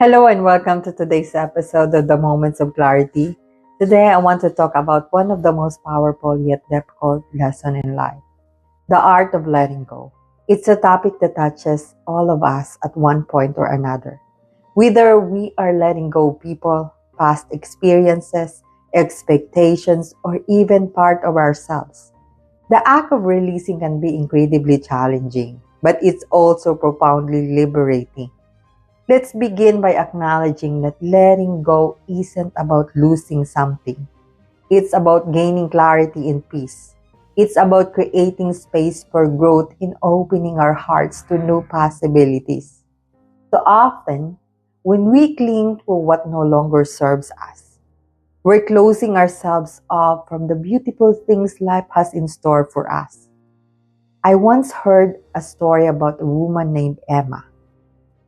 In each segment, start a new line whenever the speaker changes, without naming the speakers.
Hello and welcome to today's episode of the Moments of Clarity. Today I want to talk about one of the most powerful yet difficult lessons in life, the art of letting go. It's a topic that touches all of us at one point or another. Whether we are letting go people, past experiences, expectations, or even part of ourselves. The act of releasing can be incredibly challenging, but it's also profoundly liberating. Let's begin by acknowledging that letting go isn't about losing something. It's about gaining clarity and peace. It's about creating space for growth and opening our hearts to new possibilities. So often, when we cling to what no longer serves us, we're closing ourselves off from the beautiful things life has in store for us. I once heard a story about a woman named Emma.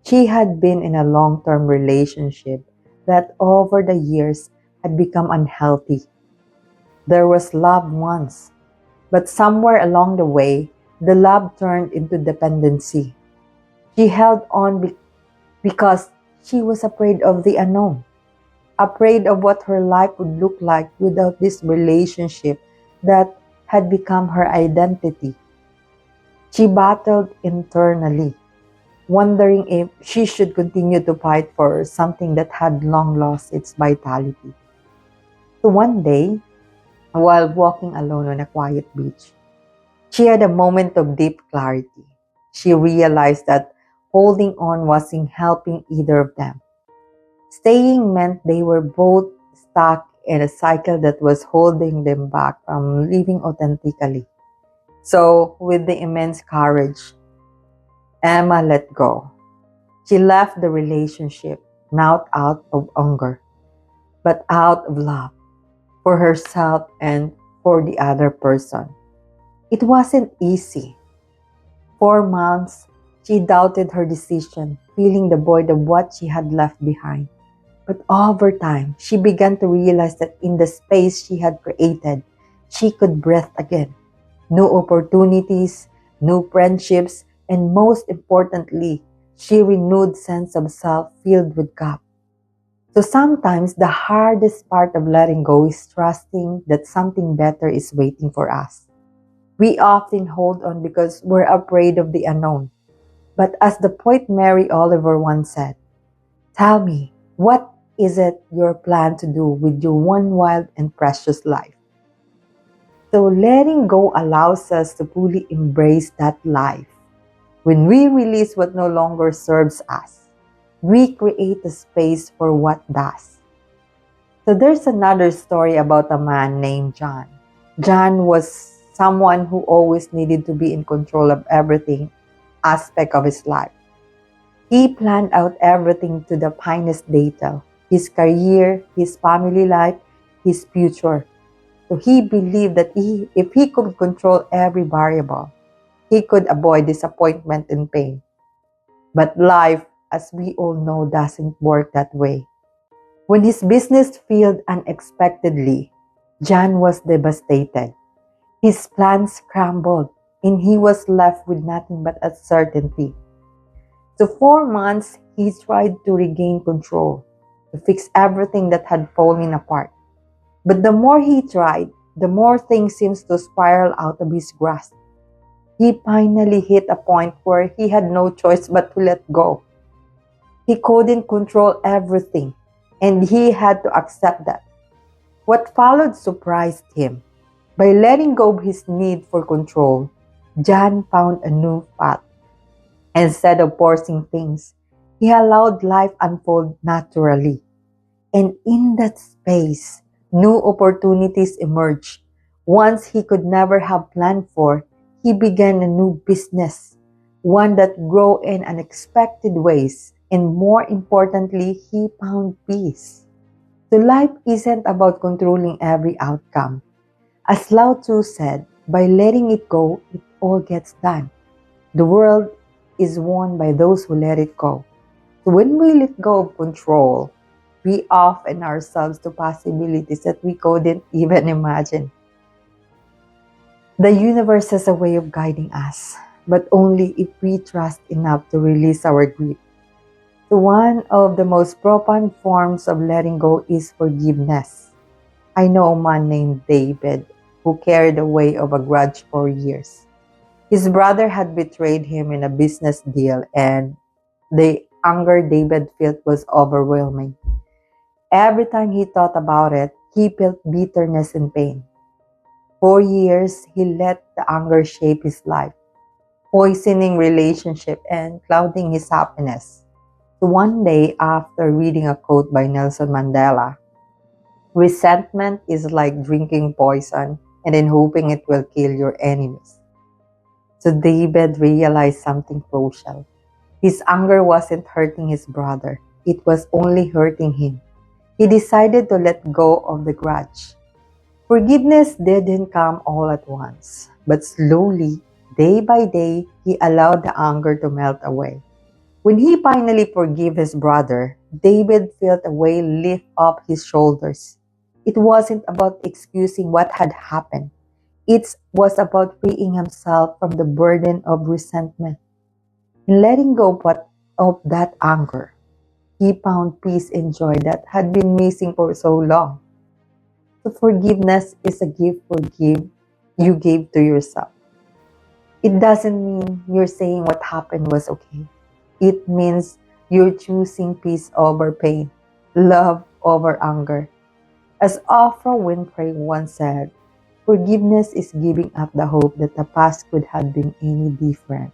She had been in a long-term relationship that over the years had become unhealthy. There was love once, but somewhere along the way, the love turned into dependency. She held on because she was afraid of the unknown, afraid of what her life would look like without this relationship that had become her identity. She battled internally, wondering if she should continue to fight for something that had long lost its vitality. So one day, while walking alone on a quiet beach, she had a moment of deep clarity. She realized that holding on wasn't helping either of them. Staying meant they were both stuck in a cycle that was holding them back from living authentically. So, with the immense courage, Emma let go. She left the relationship not out of anger, but out of love for herself and for the other person. It wasn't easy. For months, she doubted her decision, feeling the void of what she had left behind. But over time, she began to realize that in the space she had created, she could breathe again. New opportunities, new friendships, and most importantly, she renewed sense of self filled with God. So sometimes the hardest part of letting go is trusting that something better is waiting for us. We often hold on because we're afraid of the unknown. But as the poet Mary Oliver once said, tell me, what is it your plan to do with your one wild and precious life? So letting go allows us to fully embrace that life. When we release what no longer serves us, we create a space for what does. So there's another story about a man named John. John was someone who always needed to be in control of everything aspect of his life. He planned out everything to the finest detail, his career, his family life, his future. So he believed that if he could control every variable, he could avoid disappointment and pain. But life, as we all know, doesn't work that way. When his business failed unexpectedly, John was devastated. His plans crumbled, and he was left with nothing but uncertainty. So for months, he tried to regain control, to fix everything that had fallen apart. But the more he tried, the more things seemed to spiral out of his grasp. He finally hit a point where he had no choice but to let go. He couldn't control everything, and he had to accept that. What followed surprised him. By letting go of his need for control, John found a new path. Instead of forcing things, he allowed life unfold naturally. And in that space, new opportunities emerged. Once he could never have planned for, he began a new business, one that grew in unexpected ways. And more importantly, he found peace. So life isn't about controlling every outcome. As Lao Tzu said, by letting it go, it all gets done. The world is won by those who let it go. So when we let go of control, we open ourselves to possibilities that we couldn't even imagine. The universe has a way of guiding us, but only if we trust enough to release our grip. So one of the most profound forms of letting go is forgiveness. I know a man named David who carried the weight of a grudge for years. His brother had betrayed him in a business deal, and the anger David felt was overwhelming. Every time he thought about it, he felt bitterness and pain. For years, he let the anger shape his life, poisoning relationship and clouding his happiness. So one day, after reading a quote by Nelson Mandela, resentment is like drinking poison and then hoping it will kill your enemies. So David realized something crucial. His anger wasn't hurting his brother, it was only hurting him. He decided to let go of the grudge. Forgiveness didn't come all at once, but slowly, day by day, he allowed the anger to melt away. When he finally forgave his brother, David felt a weight lift off his shoulders. It wasn't about excusing what had happened. It was about freeing himself from the burden of resentment. In letting go of that anger, he found peace and joy that had been missing for so long. So forgiveness is a gift you gave to yourself. It doesn't mean you're saying what happened was okay. It means you're choosing peace over pain, love over anger. As Oprah Winfrey once said, forgiveness is giving up the hope that the past could have been any different.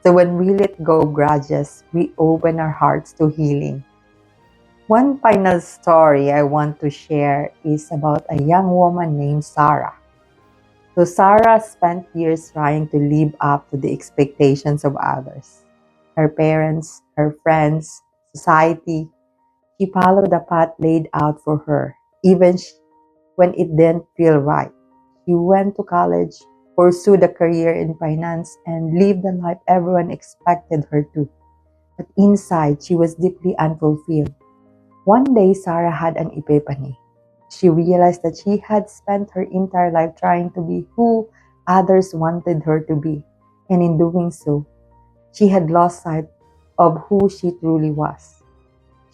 So when we let go of grudges, we open our hearts to healing. One final story I want to share is about a young woman named Sarah. So Sarah spent years trying to live up to the expectations of others. Her parents, her friends, society. She followed the path laid out for her, even when it didn't feel right. She went to college, pursued a career in finance, and lived the life everyone expected her to. But inside, she was deeply unfulfilled. One day, Sarah had an epiphany. She realized that she had spent her entire life trying to be who others wanted her to be, and in doing so, she had lost sight of who she truly was.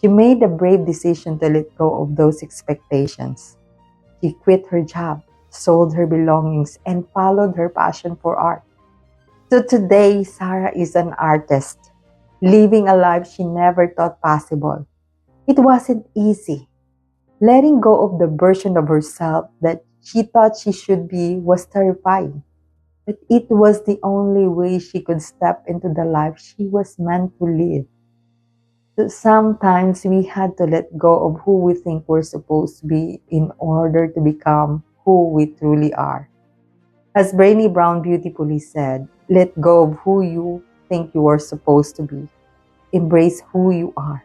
She made the brave decision to let go of those expectations. She quit her job, sold her belongings, and followed her passion for art. So today, Sarah is an artist, living a life she never thought possible. It wasn't easy. Letting go of the version of herself that she thought she should be was terrifying. But it was the only way she could step into the life she was meant to live. So sometimes we had to let go of who we think we're supposed to be in order to become who we truly are. As Brené Brown beautifully said, let go of who you think you are supposed to be. Embrace who you are.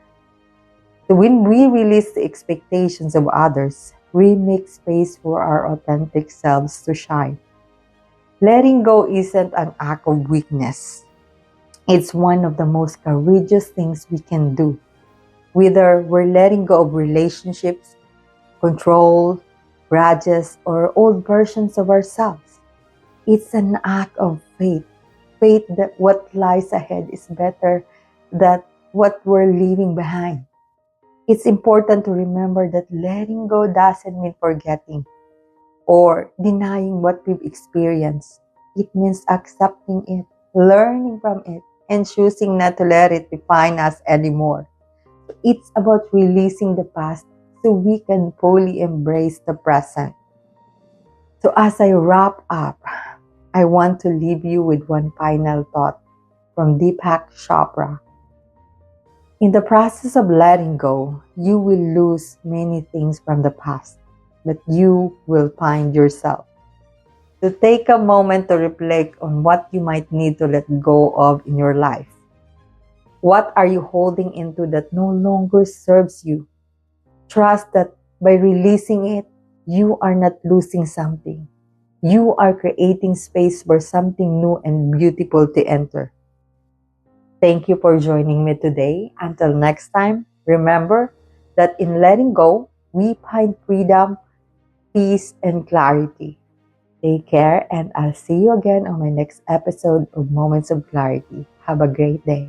So when we release the expectations of others, we make space for our authentic selves to shine. Letting go isn't an act of weakness. It's one of the most courageous things we can do. Whether we're letting go of relationships, control, grudges, or old versions of ourselves. It's an act of faith. Faith that what lies ahead is better than what we're leaving behind. It's important to remember that letting go doesn't mean forgetting or denying what we've experienced. It means accepting it, learning from it, and choosing not to let it define us anymore. It's about releasing the past so we can fully embrace the present. So as I wrap up, I want to leave you with one final thought from Deepak Chopra. In the process of letting go, you will lose many things from the past, but you will find yourself. So take a moment to reflect on what you might need to let go of in your life. What are you holding into that no longer serves you? Trust that by releasing it, you are not losing something. You are creating space for something new and beautiful to enter. Thank you for joining me today. Until next time, remember that in letting go, we find freedom, peace, and clarity. Take care, and I'll see you again on my next episode of Moments of Clarity. Have a great day.